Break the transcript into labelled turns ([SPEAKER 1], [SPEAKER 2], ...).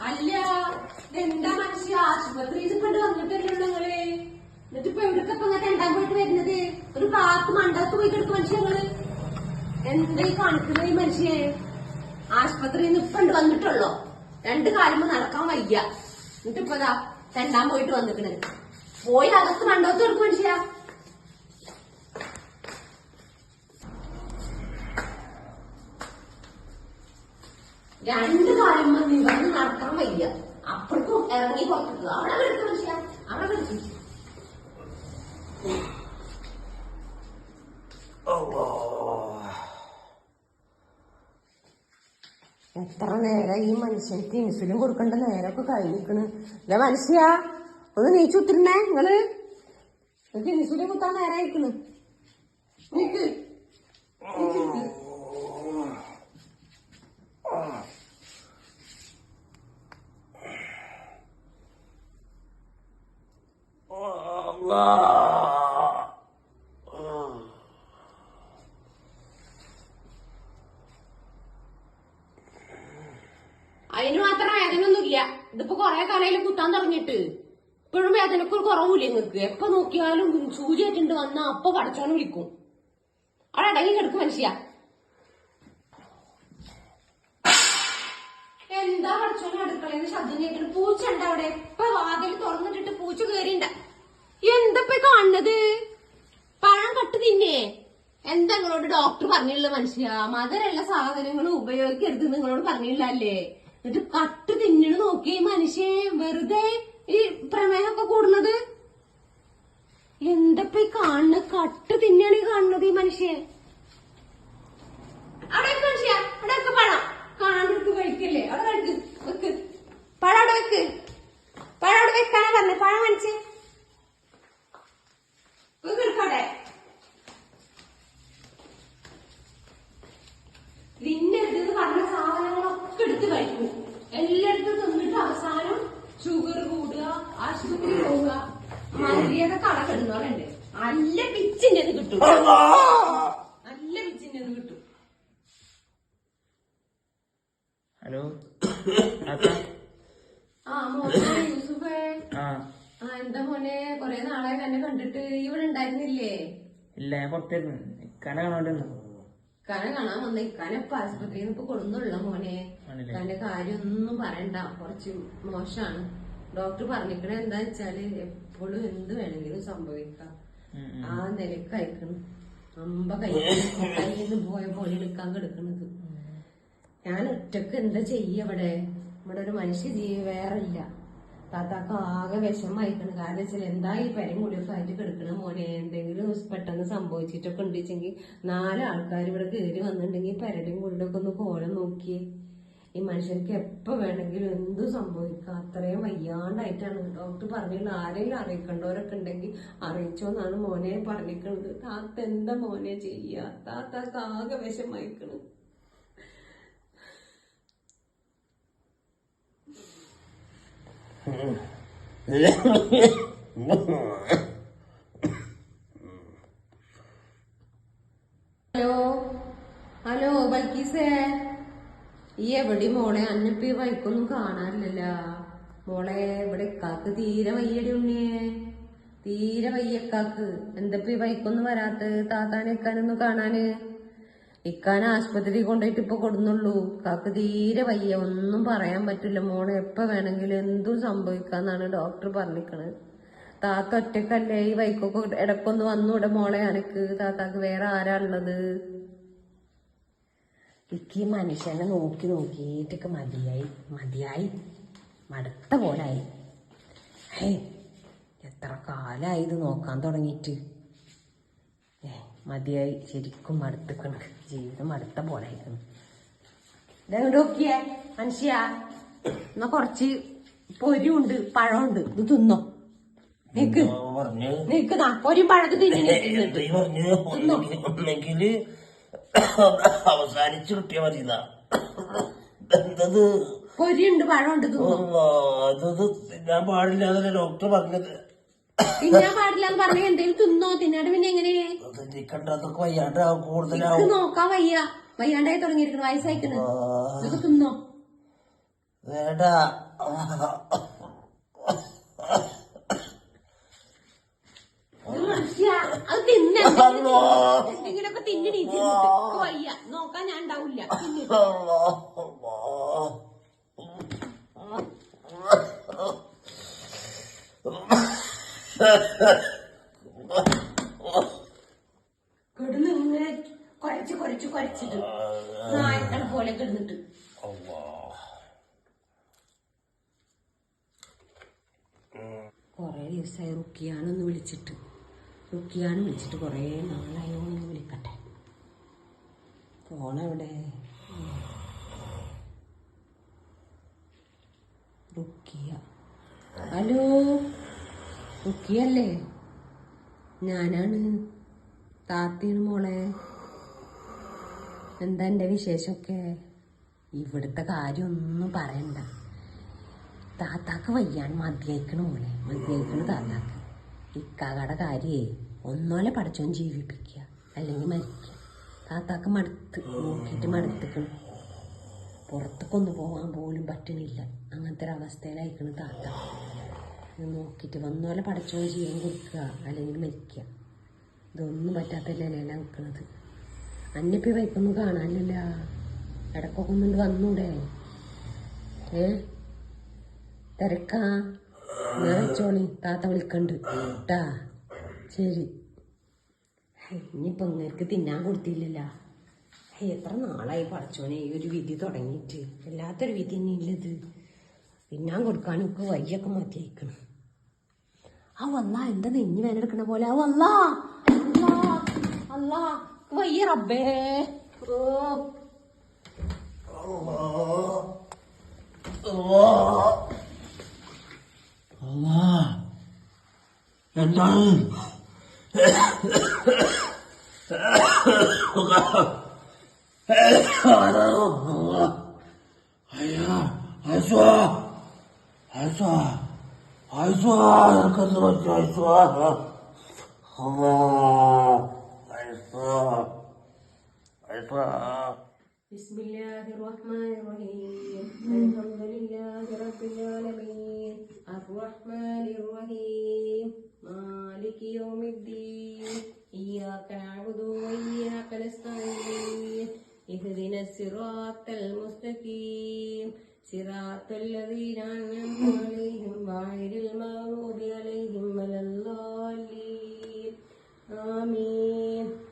[SPEAKER 1] അല്ല എന്താ മനുഷ്യ ആശുപത്രിയിൽ കൊണ്ട് വന്നിട്ടല്ലോ നിങ്ങള്. എന്നിട്ട് ഇപ്പൊ എവിടേക്കപ്പൊ ഇങ്ങനെ തെണ്ടാൻ പോയിട്ട് വരുന്നത്? ഒരു പാത്ത് മണ്ടത്ത് പോയി കിടക്കും മനുഷ്യങ്ങള്. എന്താ ഈ കാണിക്കുന്നത് ഈ മനുഷ്യയെ? ആശുപത്രിയിൽ നിന്ന് ഇപ്പണ്ട് വന്നിട്ടുള്ളോ? 2 കാലുമ്പോ നടക്കാൻ വയ്യ. എന്നിട്ട് ഇപ്പതാ തെണ്ടാൻ പോയിട്ട് വന്നിക്കണ്. പോയി അകത്ത് മണ്ടത്ത് കിടക്കും മനുഷ്യ. 2 കാലുമ്പോ നിവർന്ന് നടക്കാൻ വയ്യ. അപ്പഴേക്കും ഇറങ്ങി പുറത്തിട്ടു. അവിടെ കിടക്കും മനുഷ്യ, അവിടെ കിടക്കും. എത്ര നേരം ഈ മനുഷ്യർക്ക് ഇൻസുലിൻ കൊടുക്കേണ്ട നേരമൊക്കെ കഴിഞ്ഞിരിക്കണ്. അല്ലെ മനുഷ്യ ഒന്ന് നീച്ചുത്തിരുന്നേ നിങ്ങള്. എനിക്ക് ഇൻസുലിൻ കുത്താൻ നേരമായിരിക്കണ്. നീക്ക് അതിന് മാത്രം വേദനയൊന്നുമില്ല. ഇതിപ്പോ കൊറേ കാലയില് കുത്താൻ തുടങ്ങിയിട്ട് ഇപ്പോഴും വേദനക്ക് കുറവില്ല. നിങ്ങക്ക് എപ്പൊ നോക്കിയാലും സൂചിയായിട്ടുണ്ട് വന്നാ അപ്പൊ പടച്ചോനെ വിളിക്കും. അവിടെ അടങ്ങി കിടക്കും മനുഷ്യ. എന്താ പടച്ചോനെ അടുക്കളയിൽ ശബ്ദം കേട്ടിട്ട്? പൂച്ച ഉണ്ട് അവിടെ. ഇപ്പൊ വാതിൽ തുറന്നിട്ടിട്ട് പൂച്ച കേറിണ്ട. എന്തപ്പോ കാണുന്നത്? പഴം കട്ട് തിന്നേ. എന്താ നിങ്ങളോട് ഡോക്ടർ പറഞ്ഞില്ല മനുഷ്യ? മധുരമുള്ള സാധനങ്ങൾ ഉപയോഗിക്കരുത് നിങ്ങളോട് പറഞ്ഞില്ലല്ലേ? എന്നിട്ട് കട്ട് തിന്നണ നോക്കി മനുഷ്യ. വെറുതെ ഈ പ്രമേഹമൊക്കെ കൂടുന്നത്. എന്തപ്പോ ഈ കാണുന്ന? കട്ട് തിന്നാണ് ഈ കാണുന്നത് ഈ മനുഷ്യ. അവിടെ മനുഷ്യ അവിടെ പഴം കാണാണ്ടിട്ട് കഴിക്കല്ലേ? അവിടെ കഴിക്ക്, വെക്ക് പഴം. അവിടെ വെക്ക്. പഴം അവിടെ വെക്കാനാ പറഞ്ഞത്. പഴം മനുഷ്യ വെക്കവിടെ. തിന്നരുത് പറഞ്ഞ സാധനങ്ങളൊക്കെ എടുത്ത് കഴിക്കും. എല്ലായിടത്തും തിന്നിട്ട് അവസാനം ഷുഗർ കൂടുക, ആശുപത്രി പോവുക, മര്യാദ കടക്കിടുന്നവരുണ്ട്. നല്ല പിച്ചിന്റെ കിട്ടും. നല്ല പിച്ചിന്റെ കിട്ടും.
[SPEAKER 2] ഹലോ
[SPEAKER 1] മോനെ യൂസുഫേ. എന്താ മോനെ കൊറേ നാളായി തന്നെ കണ്ടിട്ട്. ഇവിടെ ഉണ്ടായിരുന്നില്ലേ?
[SPEAKER 2] ഇല്ല, ഞാൻ പുറത്തായിരുന്നു. ഇക്കാനെ കാണാണ്ടിരുന്നു.
[SPEAKER 1] ഇക്കാനെ കാണാൻ വന്ന ഇക്കാനെ ഇപ്പൊ ആശുപത്രിയിൽ നിന്ന് ഇപ്പൊ കൊടുന്നുള്ള മോനെ. ഇക്കാന്റെ കാര്യമൊന്നും പറയണ്ട, കുറച്ച് മോശമാണ്. ഡോക്ടർ പറഞ്ഞിക്കണ എന്താ വെച്ചാല് എപ്പോഴും എന്ത് വേണമെങ്കിലും സംഭവിക്കാം. ആ നിലക്ക് അയക്കണം. അമ്പ കയ്യിൽ പോയ പോലെ എടുക്കാൻ കിടക്കണത്. ഞാൻ ഒറ്റക്ക് എന്താ ചെയ്യവിടെ? ഇവിടെ ഒരു മനുഷ്യ ജീവി വേറെ ഇല്ല. താത്താക്ക് ആകെ വിഷമമായിക്കണം. കാരണം വെച്ചാൽ എന്താ ഈ പെരും കുടിയൊക്കെ ആയിട്ട് കിടക്കണ മോനെ. എന്തെങ്കിലും പെട്ടെന്ന് സംഭവിച്ചിട്ടൊക്കെ ഉണ്ടെങ്കിൽ 4 ആൾക്കാർ ഇവിടെ കയറി വന്നിട്ടുണ്ടെങ്കിൽ പെരടിയും കുടിയൊക്കെ ഒന്ന് കോലം നോക്കിയേ. ഈ മനുഷ്യർക്ക് എപ്പോ വേണമെങ്കിലും എന്തും സംഭവിക്കാം. അത്രയും വയ്യാണ്ടായിട്ടാണ്. ഡോക്ടർ പറഞ്ഞില്ല ആരെങ്കിലും അറിയിക്കേണ്ടവരൊക്കെ ഉണ്ടെങ്കിൽ അറിയിച്ചോന്നാണ് മോനെ പറഞ്ഞിരിക്കണത്. താത്ത എന്താ മോനെ ചെയ്യാ? താത്താക്ക് ആകെ വിഷമമായിക്കണം. ഹലോ ഹലോ ബൽക്കീസേ, ഈ എവിടെ മോളെ? അന്നപ്പി വൈക്കൊന്നും കാണാറില്ലല്ലോ മോളെ. ഇവിടെ ഇക്കാക്ക് തീരെ വയ്യടി ഉണ്ണിയെ, തീരെ വയ്യക്കാക്ക്. എന്തപ്പോ ഈ വൈക്കൊന്നും വരാത്ത? താത്താനെ ഇക്കാനൊന്നും കാണാന്. ഇക്കാൻ ആശുപത്രി കൊണ്ടുപോയിട്ട് ഇപ്പൊ കൊടുന്നുള്ളൂ. കാക്ക് തീരെ വയ്യ, ഒന്നും പറയാൻ പറ്റില്ല മോളെ. എപ്പോ വേണമെങ്കിലും എന്തും സംഭവിക്കാന്നാണ് ഡോക്ടർ പറഞ്ഞിരിക്കണത്. താത്ത ഒറ്റക്കല്ലേ? ഈ വൈക്കൊക്കെ ഇടക്കൊന്ന് വന്നൂടെ മോളെ അനക്ക്? താത്താക്ക് വേറെ ആരാ ഉള്ളത്? എനിക്ക് ഈ മനുഷ്യനെ നോക്കി നോക്കിയിട്ടൊക്കെ മതിയായി മടുത്ത പോലായി. എത്ര കാലായി ഇത് നോക്കാൻ തുടങ്ങിയിട്ട്. മതിയായി, ശരിക്കും മടുത്തിക്കണ്. ജീവിതം മടുത്ത പോലായിരിക്കണം. നോക്കിയേ മനുഷ്യ, എന്നാ കുറച്ച് പൊരിയുണ്ട്, പഴമുണ്ട്, ഇത് തിന്നോ. നിക്ക് പൊരിയും പഴത്ത്
[SPEAKER 3] ഒന്നെങ്കില് അവസാനിച്ചു കിട്ടിയ മതി.
[SPEAKER 1] പൊരിയുണ്ട്, പഴമുണ്ട്,
[SPEAKER 3] ഞാൻ പാടില്ലാതെ ഡോക്ടർ പറഞ്ഞത്.
[SPEAKER 1] തിന്നാൻ പാടില്ലാന്ന് പറഞ്ഞ എന്തെങ്കിലും തിന്നോ. തിന്നാട് പിന്നെ എങ്ങനെ?
[SPEAKER 3] കണ്ടതൊക്കെ വയ്യാണ്ടാവും, കൂടുതലാവും.
[SPEAKER 1] നോക്കാൻ വയ്യാണ്ടായി തുടങ്ങിയിരിക്കണം, വയസ്സായിക്കണ്. ഇതൊക്കെ തിന്നോ.
[SPEAKER 3] വേണ്ട.
[SPEAKER 1] അത് തിന്നെ എന്തെങ്കിലുമൊക്കെ തിന്നിടീച്ച് വയ്യ നോക്കാൻ ഞാൻ ഉണ്ടാവില്ല. കിടന്ന് ഇങ്ങനെ കുരച്ചിട്ട് നായക്കളെ പോലെ കിടന്നിട്ട് കൊറേ ദിവസമായി റുക്കിയാനൊന്ന് വിളിച്ചിട്ട് കൊറേ നാളായോ ഒന്ന് വിളിക്കട്ടെ. ഫോണെവിടെ? റുക്കിയ. ഹലോ റുക്കിയല്ലേ? ഞാനാണ് താത്തിയാണ് മോളെ. എന്താ എൻ്റെ വിശേഷമൊക്കെ? ഇവിടുത്തെ കാര്യമൊന്നും പറയണ്ട. താത്താക്ക് വയ്യാണ്, മദ്യയിക്കണ മോളെ, മദ്യയിക്കണ താത്താക്ക്. ഇക്കാകയുടെ കാര്യേ ഒന്നോലെ പഠിച്ചോൻ ജീവിപ്പിക്കുക, അല്ലെങ്കിൽ മരിക്കുക. താത്താക്ക് നോക്കിയിട്ട് മടുത്തിക്കണം. പുറത്തേക്കൊന്ന് പോകാൻ പോലും പറ്റണില്ല. അങ്ങനത്തെ ഒരു അവസ്ഥയിലായിക്കണ് താത്ത. നോക്കിയിട്ട് വന്നോലെ പഠിച്ചോൻ ചെയ്യാൻ കൊടുക്കുക, അല്ലെങ്കിൽ മരിക്കുക. ഇതൊന്നും പറ്റാത്തല്ലേ നിൽക്കുന്നത്. അന്നിപ്പി വൈക്കൊന്നും കാണാനില്ല. ഇടക്കൊക്കെ ഒന്നുകൊണ്ട് വന്നൂടെ? തിരക്കാ? എന്നാ വെച്ചോളി, താത്ത വിളിക്കണ്ട് കേട്ടാ. ശരി. ഇനിയിപ്പോ ഇങ്ങർക്ക് തിന്നാൻ കൊടുത്തില്ലല്ലോ. എത്ര നാളായി പഠിച്ചോനെ ഈ ഒരു വിധി തുടങ്ങിയിട്ട്. വല്ലാത്തൊരു വിധി തന്നെയില്ലത്. തിന്നാൻ കൊടുക്കാനൊക്കെ വയ്യൊക്കെ മാറ്റിയേക്കണം. ആ വന്നാ എന്താ നെഞ്ഞ് വേനെടുക്കണ പോലെ. ആ വന്നാ അല്ലാ വയ്യ റബ്ബേ.
[SPEAKER 3] എന്താണ്?
[SPEAKER 1] ബിസ്മില്ലാഹിർറഹ്മാനിർറഹീം. അൽഹംദുലില്ലാഹി റബ്ബിൽ ആലമീൻ അർറഹ്മാനിർറഹീം മാലികി യൗമിദ്ദീൻ ഇയ്യാക നഅ്ബുദു വഇയ്യാക നസ്തഈൻ ഇഹ്ദിനസ് സിറാത്തൽ മുസ്തഖീം സിറാത്തൽ ലദീന അൻഅംത അലൈഹിം ഗൈറിൽ മഗ്ദൂബി അലൈഹിം വലദ്ദാല്ലീൻ ആമീൻ.